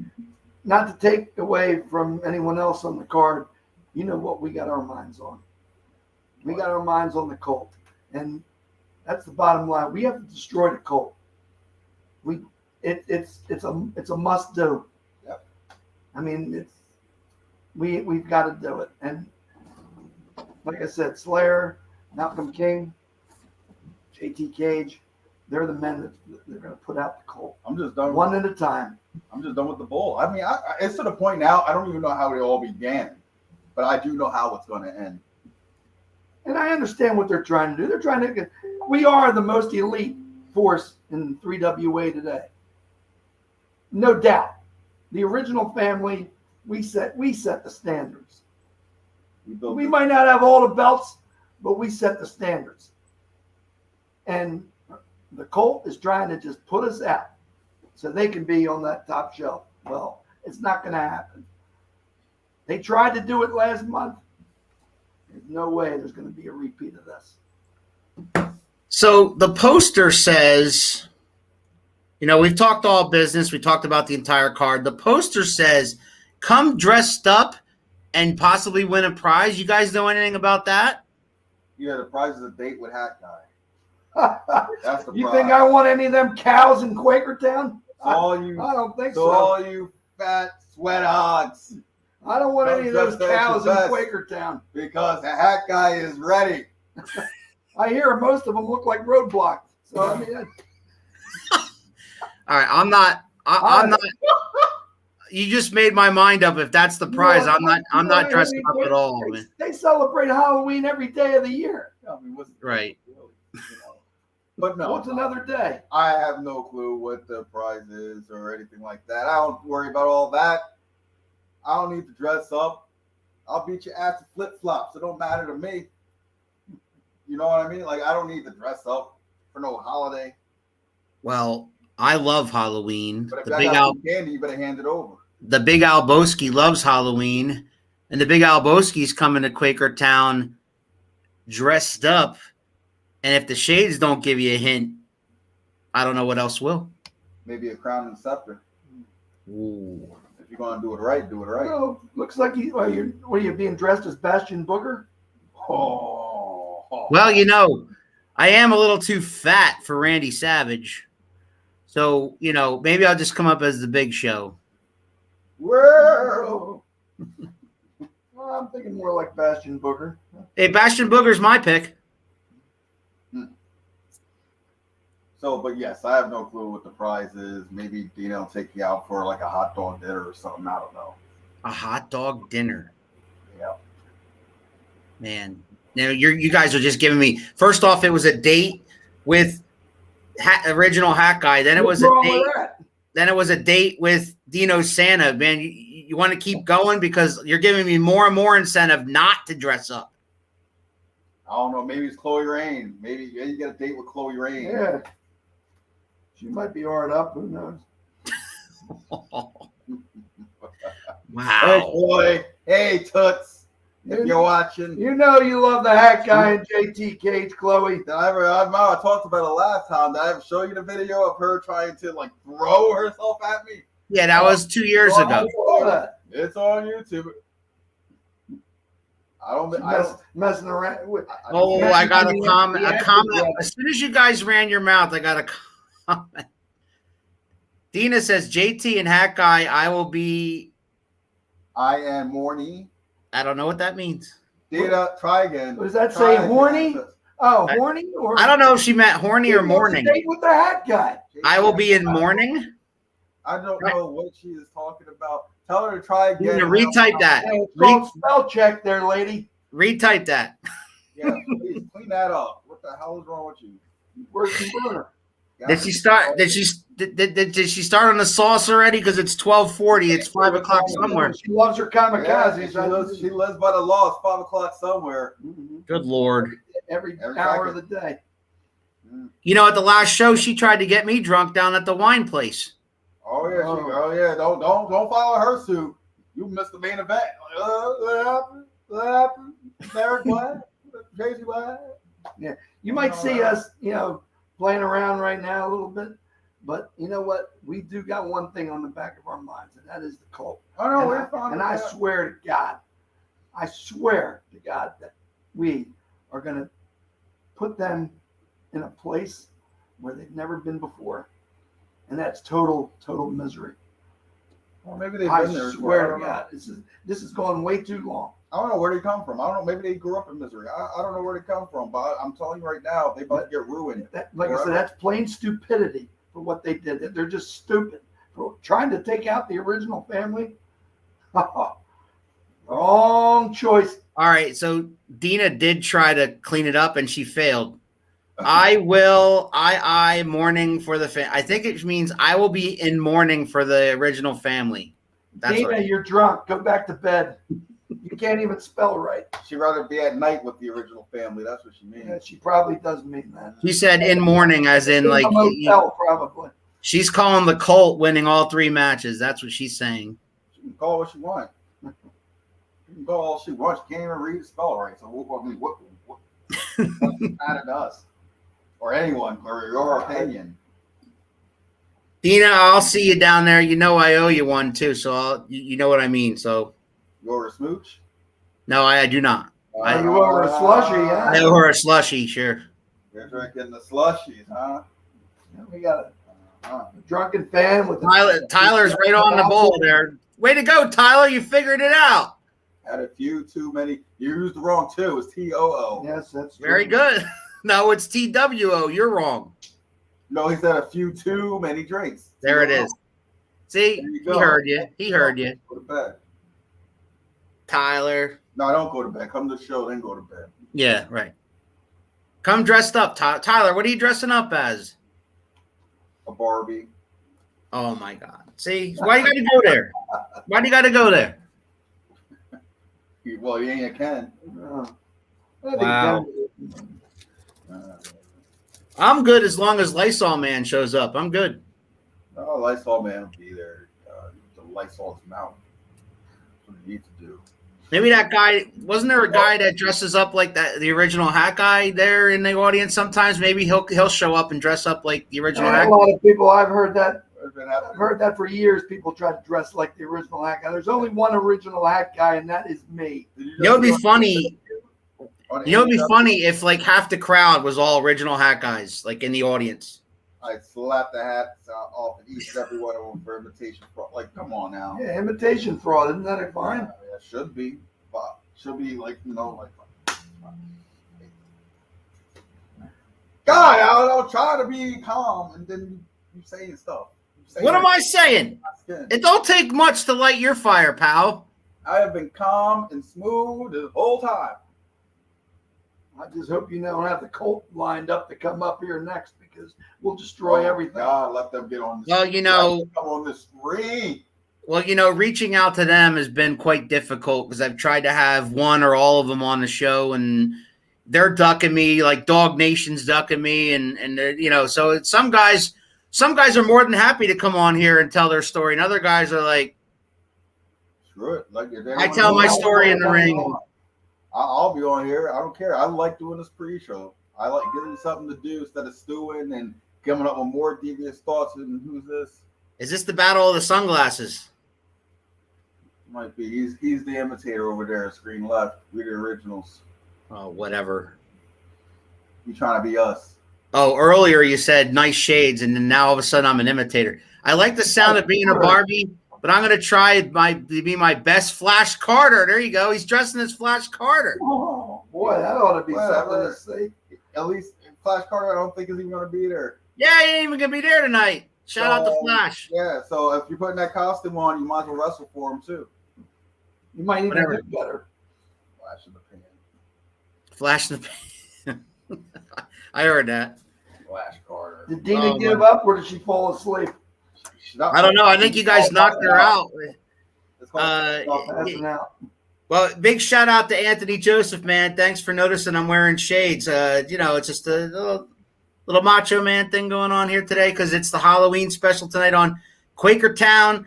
not to take away from anyone else on the card, you know what we got our minds on. We got our minds on the Colt. And that's the bottom line. We have to destroy the Colt. It's a must do. Yep. I mean, we've got to do it. And like I said, Slayer, Malcolm King, JT Cage, they're the men that they're going to put out the Colt. I'm just done. One at a time. I'm just done with the bull. I mean, it's to the point now, I don't even know how it all began, but I do know how it's going to end. And I understand what they're trying to do. We are the most elite force in 3WA today. No doubt. The original family, we set the standards. We might not have all the belts, but we set the standards. And the Colt is trying to just put us out so they can be on that top shelf. Well, it's not going to happen. They tried to do it last month. There's no way there's going to be a repeat of this. So the poster says, you know, we've talked all business. We talked about the entire card. The poster says, come dressed up and possibly win a prize. You guys know anything about that? Yeah, the prize is a date with Hat Guy. That's the You prize. think I want any of them cows in Quakertown? I don't think so. All you fat sweat hogs. I don't want any of those cows in best. Quakertown. Because the Hat Guy is ready. I hear most of them look like roadblocks. So I mean, All right, I'm not. You just made my mind up. If that's the prize, I'm not dressing up at all, man. They celebrate Halloween every day of the year. I mean, Right. But no, What's another day? I have no clue what the prize is or anything like that. I don't worry about all that. I don't need to dress up. I'll beat your ass with flip-flops. It don't matter to me. You know what I mean? Like, I don't need to dress up for no holiday. Well, I love Halloween. But if I got some candy, you better hand it over. The Big Albowski loves Halloween, and the Big Albowski's coming to Quakertown dressed up. And if the shades don't give you a hint, I don't know what else will. Maybe a crown and scepter. Ooh. If you're going to do it right, do it right. Oh, looks like what are you being dressed as Bastion Booger? Oh. Well, you know, I am a little too fat for Randy Savage. So, you know, maybe I'll just come up as the Big Show. Whoa. Well, I'm thinking more like Bastion Booger. Hey, Bastion Booger's my pick. So, but yes, I have no clue what the prize is. Maybe Dina will take you out for like a hot dog dinner or something. I don't know. A hot dog dinner. Yeah. Man, you guys are just giving me. First off, it was a date with original Hat Guy. Then it was a date. Then it was a date with Dino Santa. Man, you want to keep going because you're giving me more and more incentive not to dress up. I don't know. Maybe it's Chloe Rain. Maybe you get a date with Chloe Rain. Yeah. She might be hard up. Who knows? Wow. Hey, Chloe. Hey, Toots. If you're watching. You know you love the Hat Guy and JT Cage, Chloe. I talked about it last time. Did I ever show you the video of her trying to like throw herself at me? Yeah, that was 2 years ago. It's on YouTube. I don't messing around with. I got a comment. As soon as you guys ran your mouth, I got a comment. Dina says, JT and Hat Guy, I am horny. I don't know what that means. Dina, try again. What does that say? Horny? Oh, horny? Or I don't know if she meant horny or morning. Date with the Hat Guy. I will be in mourning. I don't know what she is talking about. Tell her to try again. You retype that. Don't spell check there, lady. Retype that. Yeah, please clean that up. What the hell is wrong with you? Where's the burner? Did she start? Did she start on the sauce already? Because it's 12:40. It's 5 o'clock somewhere. She loves her kamikazes. Yeah, she lives by the law. It's 5 o'clock somewhere. Good Lord. Every hour of the day. You know, at the last show, she tried to get me drunk down at the wine place. Oh yeah, Don't follow her suit. You missed the main event. What happened? What happened? Derek what? Crazy what? Yeah, you might see us, playing around right now a little bit, but you know what? We do got one thing on the back of our minds, and that is the cult. Oh no, we're fine. And I swear to God, that we are going to put them in a place where they've never been before, and that's total misery. Well, maybe they've been there. I swear to God, this has gone way too long. I don't know where they come from. I don't know. Maybe they grew up in misery. I don't know where they come from, but I'm telling you right now, they about to get ruined. Like I said, that's plain stupidity for what they did. They're just stupid for trying to take out the original family. Wrong choice. All right, so Dina did try to clean it up, and she failed. I mourning for the I think it means I will be in mourning for the original family. That's Dina, you're drunk. Go back to bed. You can't even spell right. She'd rather be at night with the original family. That's what she means. Yeah, she probably does mean that. She said in mourning, as in like motel, probably. She's calling the Colt winning all 3 matches. That's what she's saying. She can call what she wants. She can call all she wants. She can't even read the spell right. So what's mad at us or anyone or your opinion? Dina, I'll see you down there. You know I owe you one too, so you know what I mean. So you're a smooch? No, I do not. You owe her a slushy, yeah? I owe her a slushy, sure. You're drinking the slushies, huh? Yeah, we got a drunken fan with Tyler's right on the ball there. Way to go, Tyler! You figured it out. Had a few too many. You used the wrong two. It's TOO. Yes, that's true. Very good. No, it's TWO. You're wrong. No, he said a few too many drinks. There it is. See, There you he go. heard you. He heard you. Go to bed. Tyler. No, I don't go to bed. Come to the show, then go to bed. Yeah, right. Come dressed up, Tyler. What are you dressing up as? A Barbie. Oh my God! See, why you got to go there? Why do you got to go there? Well, you ain't a Ken. Wow. I'm good as long as Lysol Man shows up. I'm good. Oh, Lysol Man will be there. The Lysol's mouth. That's what you need to do. Maybe that guy, wasn't there a guy that dresses up like that, the original hat guy there in the audience sometimes? Maybe he'll show up and dress up like the original hat A guy. lot of people, I've heard that. What's been I've happening? heard that for years. People try to dress like the original hat guy. There's only one original hat guy, and that is me. You know, it'd be funny. You know, it'd be funny if like half the crowd was all original hat guys, like in the audience. I slap the hats off of each and every one of them for imitation fraud. Like, come on now. Yeah, imitation fraud. Isn't that a fine? Yeah, it should be. But should be like, like. God, I don't try to be calm, and then you saying stuff. What am I saying? It don't take much to light your fire, pal. I have been calm and smooth the whole time. I just hope you don't have the Colt lined up to come up here next because we'll destroy everything. God, let them get on. Well, you know, come on the screen. Well, you know, reaching out to them has been quite difficult because I've tried to have one or all of them on the show, and they're ducking me, like Dog Nation's ducking me, and you know, so some guys are more than happy to come on here and tell their story, and other guys are like, Screw it. Like I tell my story in the ring. I'll be on here. I don't care. I like doing this pre-show. I like giving something to do instead of stewing and coming up with more devious thoughts. And who's this? Is this the battle of the sunglasses? Might be. He's the imitator over there, screen left. We're the originals. Oh, whatever. You trying to be us? Oh, earlier you said nice shades, and then now all of a sudden I'm an imitator. I like the sound of being a Barbie, but I'm going to try to be my best Flash Carter. There you go. He's dressing as Flash Carter. Oh, boy, that ought to be something to see. At least Flash Carter, I don't think is even going to be there. Yeah, he ain't even going to be there tonight. Shout out to Flash. Yeah, so if you're putting that costume on, you might as well wrestle for him, too. You might even do better. Flash in the pan. Flash in the pan. I heard that. Flash Carter. Did Dina give up or did she fall asleep? I don't know. I think you guys knocked her out. Well, big shout out to Anthony Joseph, man. Thanks for noticing I'm wearing shades. You know, it's just a little Macho Man thing going on here today because it's the Halloween special tonight on Quakertown.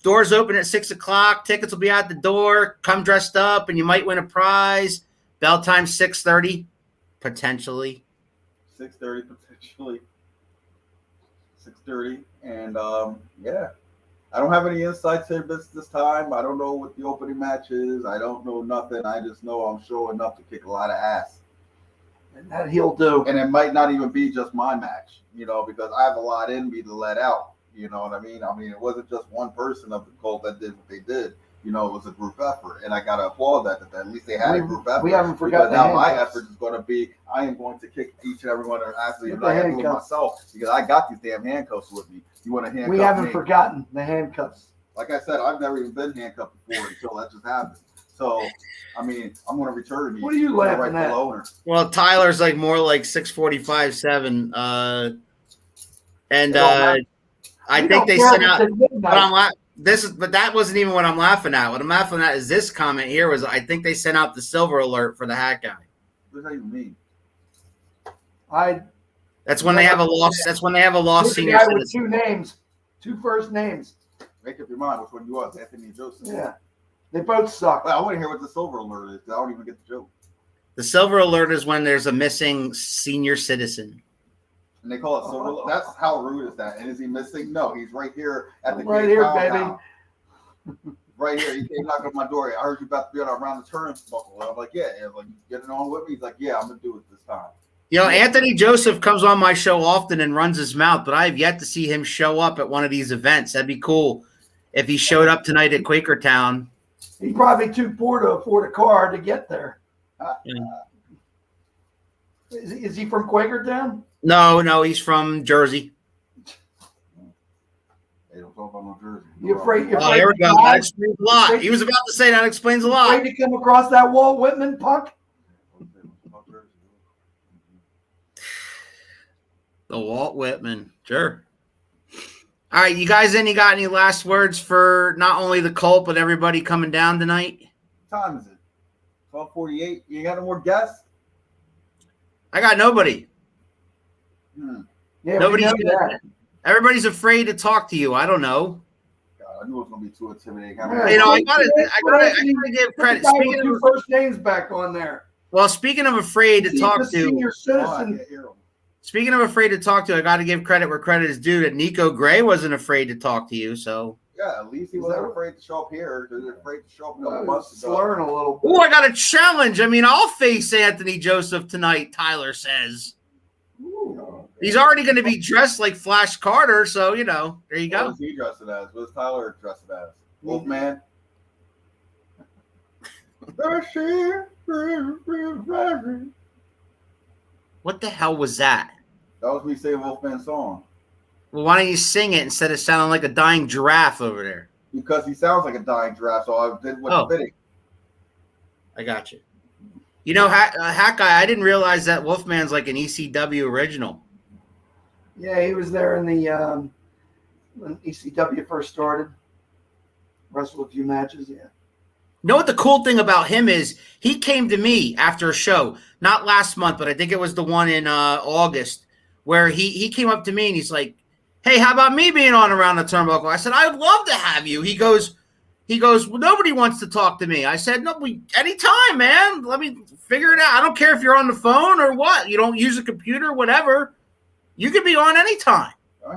Doors open at 6:00. Tickets will be out the door. Come dressed up, and you might win a prize. Bell time 6:30, potentially. 6:30 potentially. 6:30, and yeah, I don't have any insights here this time. I don't know what the opening match is. I don't know nothing. I just know I'm showing up to kick a lot of ass, and that he'll do. And it might not even be just my match, you know, because I have a lot in me to let out. You know what I mean? I mean, it wasn't just one person of the cult that did what they did. You know, it was a group effort, and I gotta applaud that at least they had a group effort. We haven't forgotten. Now my effort is going to be, I am going to kick each and every one of actually, and I have to do it myself because I got these damn handcuffs with me. You want to handcuff me? We haven't forgotten the handcuffs. Like I said, I've never even been handcuffed before until that just happened. So, I mean, I'm going to return these. What are you laughing at? Owner. Well, Tyler's like more like 6'45", 7, and I think they sent out. But that wasn't even what I'm laughing at. What I'm laughing at is this comment here was I think they sent out the silver alert for the hat guy. What does that even mean? That's when they have a lost. That's when they have a lost senior citizen. With 2 names, 2 first names. Make up your mind which one you was, Anthony and Joseph. Yeah, they both suck. Well, I want to hear what the silver alert is. I don't even get the joke. The silver alert is when there's a missing senior citizen. And they call it silver alert. That's how rude is that? And is he missing? No, he's right here at the right gate here, now. baby. Right here. He came knocking on my door. I heard you about to be around the turnbuckle. I'm like, yeah. I'm like, you getting on with me? He's like, yeah, I'm gonna do it this time. You know, Anthony Joseph comes on my show often and runs his mouth, but I have yet to see him show up at one of these events. That'd be cool if he showed up tonight at Quakertown. He's probably too poor to afford a car to get there. Yeah. Is he from Quakertown? No, he's from Jersey. Hey, don't talk about no Jersey. You afraid? Oh, here we go. That explains a lot. He was about to say that explains a lot. Afraid to come across that Walt Whitman puck? The Walt Whitman. Sure. All right, you guys got any last words for not only the Colt, but everybody coming down tonight? What time is it? 12:48. You got no more guests? I got nobody. Yeah, Nobody's we know that. Everybody's afraid to talk to you. I don't know. God, I knew it was gonna be too intimidating. Yeah. You know, I gotta give credit. Put Speaking your of, first names back on there. well, speaking of afraid to talk Senior to, citizen. speaking of afraid to talk to, I got to give credit where credit is due. That Nico Gray wasn't afraid to talk to you. So Yeah, at least he wasn't afraid to show up here. He was afraid to show up a couple months ago. Slurring a little bit. oh, I got a challenge. I mean, I'll face Anthony Joseph tonight. Tyler says he's already going to be dressed like Flash Carter. So there you What go. is he dressed as? What is Tyler dressed as? Wolfman. What the hell was that? That was me saying Wolfman's song. Well, why don't you sing it instead of sounding like a dying giraffe over there? Because he sounds like a dying giraffe, so I did what's fitting. I got you. You know, Hack Guy, I didn't realize that Wolfman's like an ECW original. Yeah, he was there in the when ECW first started. Wrestled a few matches, yeah. You know what the cool thing about him is? He came to me after a show, not last month, but I think it was the one in August, where he came up to me and he's like, "Hey, how about me being on Around the Turnbuckle?" I said, "I'd love to have you." He goes, "Well, nobody wants to talk to me." I said, "No, anytime, man. Let me figure it out. I don't care if you're on the phone or what. You don't use a computer, whatever. You can be on anytime."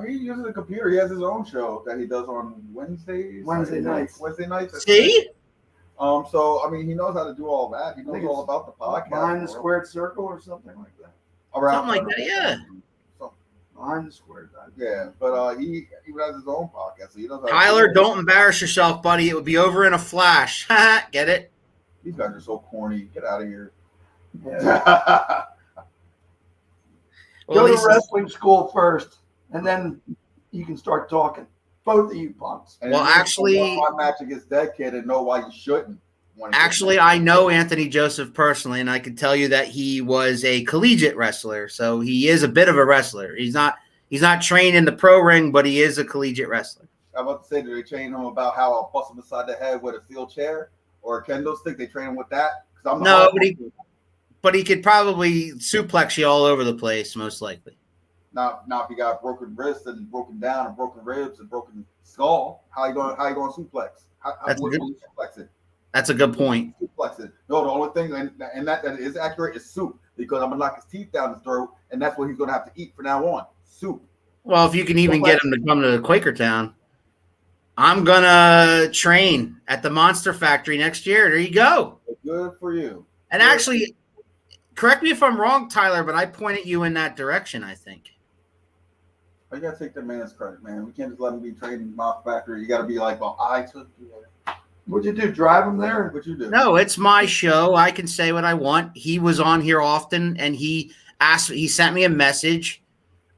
He uses a computer. He has his own show that he does on Wednesday nights. See? So I mean, he knows how to do all that. He knows all about the podcast. Behind the squared circle or something like that. Something like that, yeah. Behind the squared. Yeah, but he has his own podcast. So he knows how Tyler, to don't embarrass yourself, buddy. It would be over in a flash. Get it? These guys are so corny. Get out of here. Yeah. Well, Go to wrestling school first, and then you can start talking. Both of you punks. And well, you actually, watch my match against that kid and know why you shouldn't. Actually, I know Anthony Joseph personally, and I can tell you that he was a collegiate wrestler. So he is a bit of a wrestler. He's not trained in the pro ring, but he is a collegiate wrestler. I'm about to say, do they train him about how I'll bust him beside the head with a steel chair or a kendo stick? They train him with that? No, but he could probably suplex you all over the place, most likely. Now, if you got broken wrist and broken down and broken ribs and broken skull, how you going to suplex? What will you suplex it? That's a good point. Suplex it. No, the only thing, and that is accurate, is soup, because I'm going to knock his teeth down his throat, and that's what he's going to have to eat from now on. Soup. Well, if you can even get him to come to Quakertown, I'm going to train at the Monster Factory next year. There you go. Good for you. And actually, correct me if I'm wrong, Tyler, but I pointed you in that direction, I think. You got to take the man's credit, man. We can't just let him be trained in my factory. You got to be like, well, I took you there. What'd you do? Drive him there? What'd you do? No, it's my show. I can say what I want. He was on here often, and he sent me a message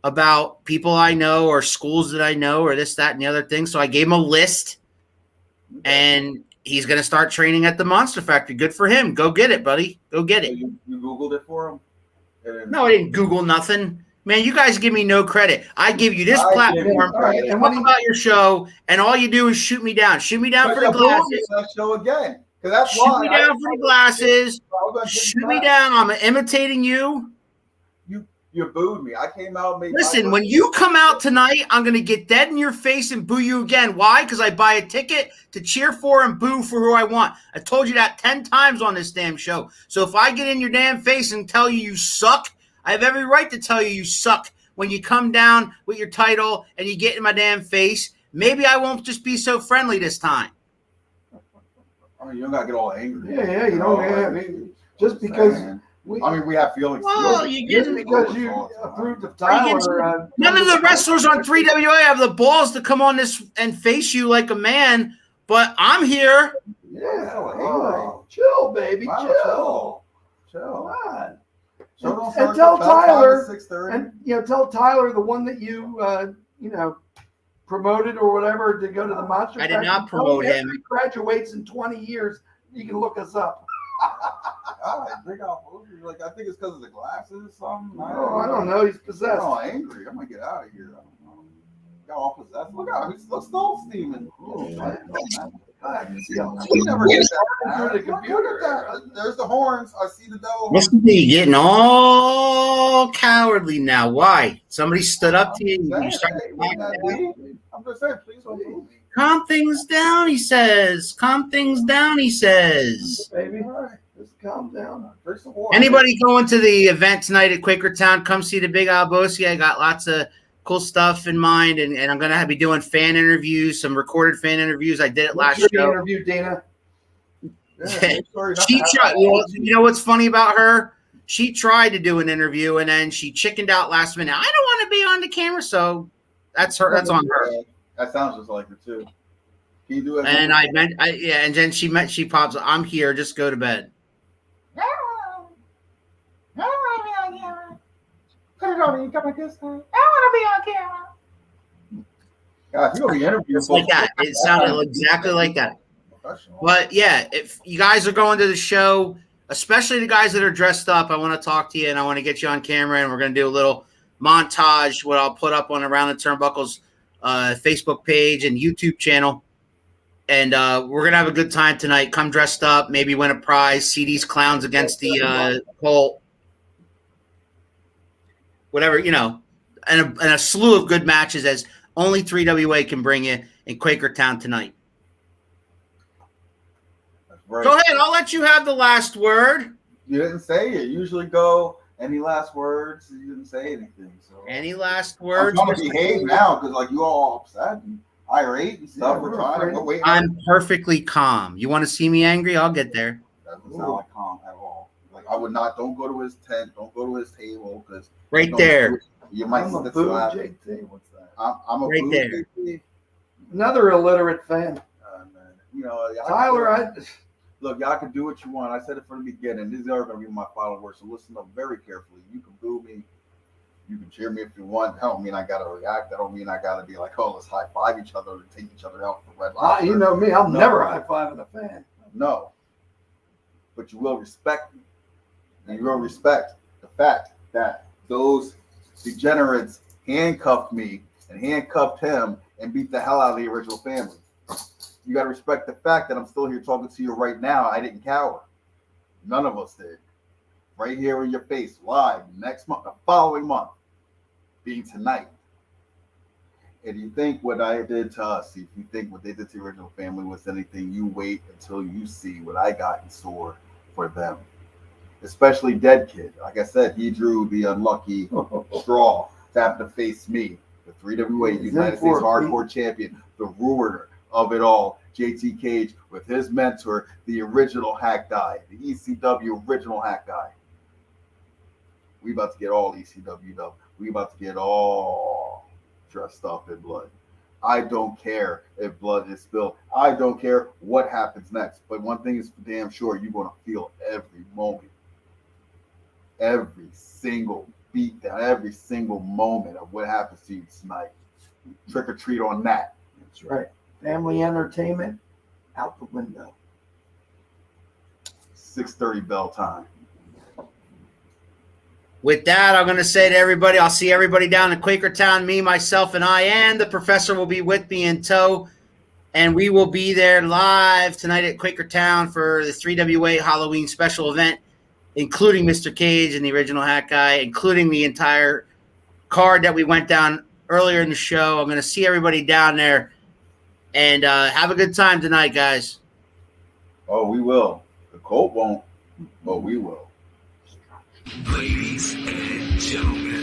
about people I know or schools that I know or this, that, and the other thing. So I gave him a list, and he's going to start training at the Monster Factory. Good for him. Go get it, buddy. Go get it. You Googled it for him? No, I didn't Google nothing. Man, you guys give me no credit. I give you this platform and talk about your show, and all you do is shoot me down. Shoot me down for the glasses. Show again. That's shoot me down for the glasses. Shoot me down. I'm imitating you. You booed me. I came out. Listen, when you come out tonight, I'm going to get dead in your face and boo you again. Why? Because I buy a ticket to cheer for and boo for who I want. I told you that 10 times on this damn show. So if I get in your damn face and tell you suck, I have every right to tell you suck when you come down with your title and you get in my damn face. Maybe I won't just be so friendly this time. You don't got to get all angry. Yeah, you don't have just because we have feelings. Well, just because you approved of Tyler. None of the wrestlers on 3WA have the balls to come on this and face you like a man, but I'm here. Yeah, chill, baby, chill. Come on. Show don't And start tell till about Tyler, 6:30. and tell Tyler, the one that you promoted or whatever, to go to the Monster I did Factory. not promote After him. he graduates in 20 years, you can look us up. All right, Big Albowski. Like, I think it's because of the glasses or something. Oh, I don't know. He's possessed. Oh, angry. I'm gonna get out of here. I don't know. Got all possessed. Look out. He's still steaming. He never gets that. Through the computer. Look at that. There's the horns. I see the devil. Listen to you getting all cowardly now. Why? Somebody stood up to you. You started talking. I'm just saying, please don't move me. Calm things down, he says. Calm things down, he says. Baby, All right. just calm down. Drink some water. Anybody going to the event tonight at Quakertown, come see the Big Albowski. I got lots of cool stuff in mind, and I'm going to be doing fan interviews, some recorded fan interviews. I did it last What's your show. interview, Dana? She tried. You know what's funny about her? She tried to do an interview, and then she chickened out last minute. I don't want to be on the camera, so that's her. That's on her. That sounds just like her too. Can you do it? And and then she pops. I'm here. Just go to bed. No. I don't want to be on camera. Put it on. You got my good side. I want to be on camera. God, you're gonna be interviewed. It's like that. It sounded exactly like that. But yeah, if you guys are going to the show, especially the guys that are dressed up, I want to talk to you and I want to get you on camera, and we're going to do a little montage, what I'll put up on Around the Turnbuckles Facebook page and YouTube channel. And we're going to have a good time tonight. Come dressed up, maybe win a prize, see these clowns against the Colt. Whatever, and a slew of good matches as only 3WA can bring you in Quakertown tonight. Right. Go ahead. I'll let you have the last word. You didn't say it. Usually go. Any last words? You didn't say anything. So Any last words? I'm trying to behave now because like you all upset and irate and stuff. We're trying to wait. I'm perfectly calm. You want to see me angry? I'll get there. That doesn't sound like calm at all. Like I would not. Don't go to his tent. Don't go to his table because Right there. You might I'm a slip boo, slap. JT. What's that? I'm a Right boo, there. JT. Another illiterate fan. Man. Tyler, Look, y'all can do what you want. I said it from the beginning. These are going to be my final words, so listen up very carefully. You can boo me. You can cheer me if you want. That don't mean I got to react. That don't mean I got to be like, oh, let's high-five each other and take each other out for Red Lobster. you know me. I'm No. never high-fiving a fan. No. But you will respect me. And you will respect the fact that those degenerates handcuffed me and handcuffed him and beat the hell out of the original family. You got to respect the fact that I'm still here talking to you right now. I didn't cower. None of us did. Right here in your face, live, next month, the following month, being tonight. If you think what I did to us, if you think what they did to the original family was anything, you wait until you see what I got in store for them. Especially Dead Kid. Like I said, he drew the unlucky straw to have to face me, the 3WA United States Hardcore Champion, the ruler of it all, JT Cage, with his mentor, the original hack guy, the ECW original hack guy. We about to get all ECW though. We about to get all dressed up in blood. I don't care if blood is spilled. I don't care what happens next. But one thing is for damn sure, you're going to feel every moment. Every single beat down, every single moment of what happens to you tonight. Trick or treat on that. That's right. Family entertainment out the window. 6:30 bell time. With that, I'm going to say to everybody, I'll see everybody down in Quakertown. Me, myself, and I, and the professor will be with me in tow. And we will be there live tonight at Quakertown for the 3WA Halloween special event, including Mr. Cage and the original Hat Guy, including the entire card that we went down earlier in the show. I'm going to see everybody down there. And have a good time tonight, guys. Oh, we will. The Colt won't, but we will. Ladies and gentlemen,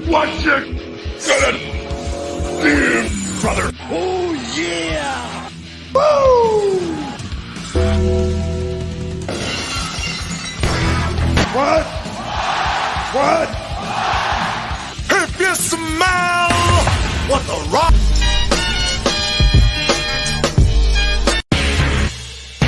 what you gonna do, brother? Oh, yeah! Woo! What? If you smell what the rock